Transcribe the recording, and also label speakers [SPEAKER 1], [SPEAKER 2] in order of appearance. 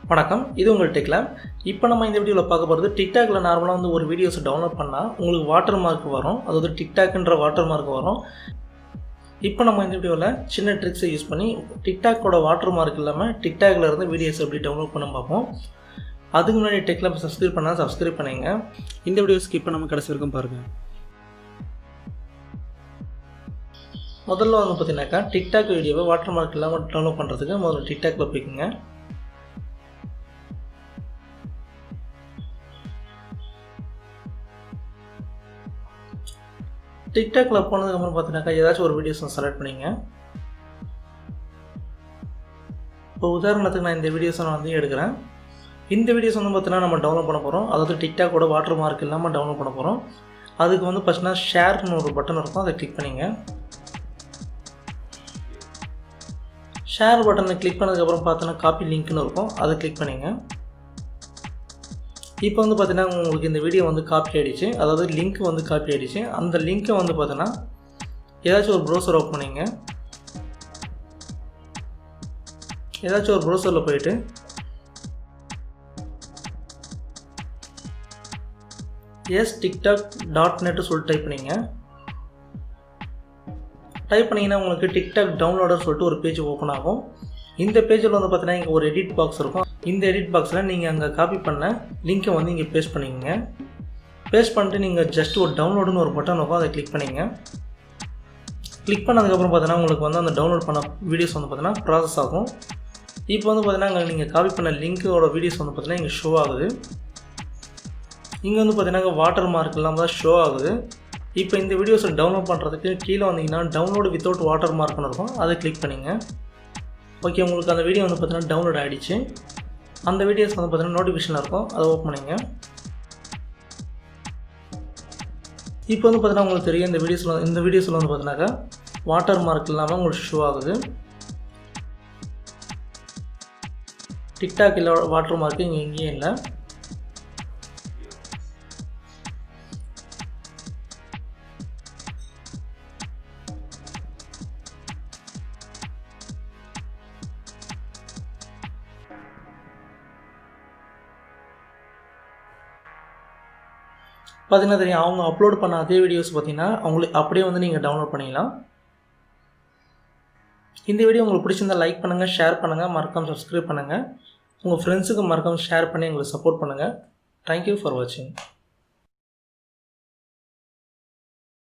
[SPEAKER 1] வணக்கம், இது உங்கள் டெக் லேப். இப்போ நம்ம இந்த வீடியோவில் பார்க்க போகிறது டிக்டாக்ல நார்மலாக வந்து ஒரு வீடியோஸை டவுன்லோட் பண்ணால் உங்களுக்கு வாட்டர் மார்க் வரும். அதாவது டிக்டாக்ன்ற வாட்டர் மார்க் வரும். இப்போ நம்ம இந்த வீடியோவில் சின்ன ட்ரிக்ஸை யூஸ் பண்ணி டிக்டாக்கோட வாட்டர் மார்க் இல்லாமல் டிக்டாக்ல இருந்து வீடியோஸ் எப்படி டவுன்லோட் பண்ண பார்ப்போம். அதுக்கு முன்னாடி டெக் லேப் சப்ஸ்கிரைப் பண்ணால் சப்ஸ்கிரைப் பண்ணுங்க. இந்த வீடியோ ஸ்கிப் பண்ணாமல் கடைசி வரைக்கும் பாருங்கள். முதல்ல வந்து பார்த்தீங்கன்னாக்கா டிக்டாக் வீடியோவை வாட்டர் மார்க் இல்லாமல் டவுன்லோட் பண்ணுறதுக்கு முதல்ல டிக்டாக்ல போய்க்குங்க. டிக்டாக்ல போனதுக்கப்புறம் பார்த்தீங்கன்னாக்கா ஏதாச்சும் ஒரு வீடியோஸ் செலக்ட் பண்ணிங்க. இப்போ உதாரணத்துக்கு நான் இந்த வீடியோஸை நான் வந்து எடுக்கிறேன். இந்த வீடியோஸ் வந்து பார்த்தீங்கன்னா நம்ம டவுன்லோட் பண்ண போகிறோம். அதாவது டிக்டாக்கோட வாட்டர் மார்க் இல்லாமல் டவுன்லோட் பண்ண போகிறோம். அதுக்கு வந்து பார்த்தீங்கன்னா ஷேர்னு ஒரு பட்டன் இருக்கும், அதை கிளிக் பண்ணிங்க. ஷேர் பட்டனை கிளிக் பண்ணதுக்கப்புறம் பார்த்தீங்கன்னா காப்பி லிங்க்னு இருக்கும், அதை கிளிக் பண்ணிங்க. இப்போ வந்து பார்த்தீங்கன்னா உங்களுக்கு இந்த வீடியோ வந்து காப்பி ஆகிடுச்சு, அதாவது லிங்க் வந்து காப்பி ஆகிடுச்சு. அந்த லிங்க்கை வந்து பார்த்தீங்கன்னா ஏதாச்சும் ஒரு ப்ரௌசர் ஓப்பன் பண்ணிங்க. ஏதாச்சும் ஒரு ப்ரௌசரில் போயிட்டு tiktok.net சொல்லிட்டு டைப் பண்ணிங்க. டைப் பண்ணிங்கன்னா உங்களுக்கு டிக்டாக் டவுன்லோடர் சொல்லிட்டு ஒரு பேஜ் ஓப்பன் ஆகும். இந்த பேஜில் வந்து பார்த்தீங்கன்னா இங்கே ஒரு எடிட் பாக்ஸ் இருக்கும். இந்த எடிட் பாக்ஸில் நீங்கள் அங்கே காப்பி பண்ண லிங்க்கை வந்து இங்கே பேஸ்ட் பண்ணிக்கங்க. பேஸ்ட் பண்ணிட்டு நீங்கள் ஜஸ்ட் ஒரு டவுன்லோடுன்னு ஒரு பட்டன் இருக்கும், அதை கிளிக் பண்ணிங்க. கிளிக் பண்ணதுக்கப்புறம் பார்த்தீங்கன்னா உங்களுக்கு வந்து அந்த டவுன்லோட் பண்ண வீடியோஸ் வந்து பார்த்தீங்கன்னா ப்ராசஸ் ஆகும். இப்போ வந்து பார்த்தீங்கன்னா அங்கே நீங்கள் காப்பி பண்ண லிங்க்கோட வீடியோஸ் வந்து பார்த்தீங்கன்னா இங்கே ஷோ ஆகுது. இங்கே வந்து பார்த்தீங்கன்னா வாட்டர் மார்க் இல்லாமல் தான் ஷோ ஆகுது. இப்போ இந்த வீடியோஸை டவுன்லோட் பண்ணுறதுக்கு கீழே வந்தீங்கன்னா டவுன்லோடு வித்தவுட் வாட்டர் மார்க்னு இருக்கும், அதை கிளிக் பண்ணிங்க. ஓகே, உங்களுக்கு அந்த வீடியோ வந்து பார்த்தீங்கன்னா டவுன்லோட் ஆகிடுச்சு. அந்த வீடியோஸ் வந்து பார்த்தீங்கன்னா நோட்டிஃபிகேஷனில் இருக்கும், அதை ஓப்பன் பண்ணிங்க. இப்போ வந்து பார்த்தீங்கன்னா உங்களுக்கு தெரியும் இந்த வீடியோஸில் வந்து பார்த்தீங்கன்னாக்கா வாட்டர் மார்க் இல்லாமல் உங்களுக்கு ஷோ ஆகுது. டிக்டாக் இல்லை வாட்டர் மார்க்கு இங்கே எங்கேயும் இல்லை. பார்த்தீங்கன்னா தெரியும், அவங்க அப்லோட் பண்ண அதே வீடியோஸ் பார்த்தீங்கன்னா அவங்களுக்கு அப்படியே வந்து நீங்கள் டவுன்லோட் பண்ணிக்கலாம். இந்த வீடியோ உங்களுக்கு பிடிச்சிருந்தால் லைக் பண்ணுங்கள், ஷேர் பண்ணுங்கள், மறக்காமல் சப்ஸ்கிரைப் பண்ணுங்கள். உங்கள் ஃப்ரெண்ட்ஸுக்கு மறக்காமல் ஷேர் பண்ணி எங்களுக்கு சப்போர்ட் பண்ணுங்கள். தேங்க்யூ ஃபார் வாட்சிங்.